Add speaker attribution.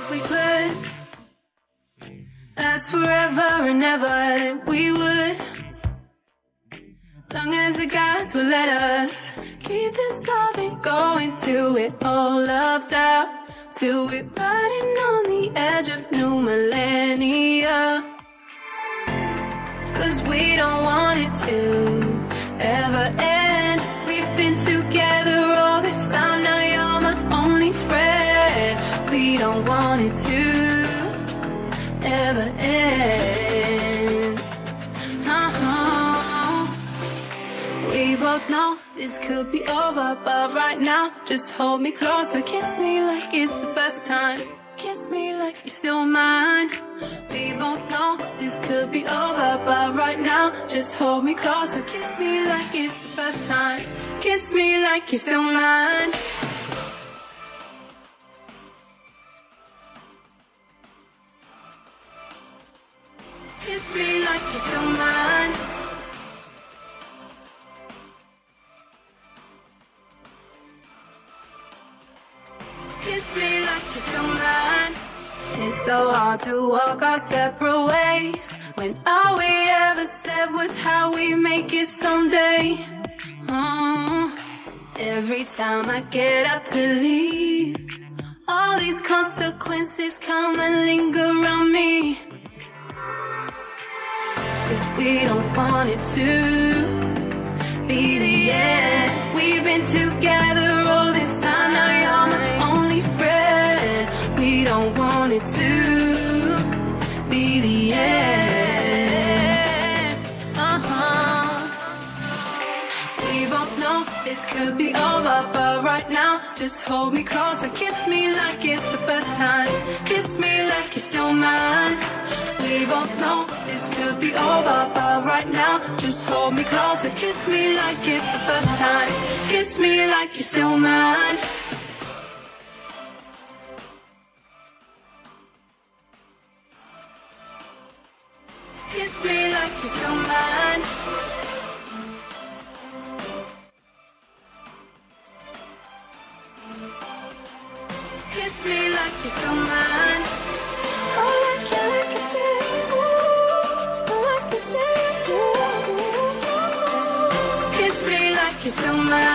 Speaker 1: if we could last forever and ever, then we would. Long as the gods will let us keep this loving going till we're all loved out, till we're riding on the edge of new millennia. 'Cause we don't want it to ever end. We've been together all this time, now you're my only friend. We don't want it to ever end. We both know this could be over, but right now, just hold me closer. Kiss me like it's the first time. Kiss me like you're still mine. We both know this could be over, but right now, just hold me closer. Kiss me like it's the first time. Kiss me like you're still mine. Kiss me like you're still mine. Kiss me like you're still mine. It's so hard to walk our separate ways when all we ever said was how we make it someday. Every time I get up to leave, all these consequences come and linger around me. 'Cause we don't want it to be the end. We've been together all this time, now you're my only friend. We don't want it to be the end. We both know this could be over, but right now, just hold me closer. Kiss me like it's the first time. Kiss me like you're still mine. We both know this could be over, but right now, just hold me closer. Kiss me like it's the first time. Kiss me like you're still mine. Kiss me like you're still mine. Kiss me like you're still mine. Oh, like you do. Like you say you do. Kiss me like you're still mine.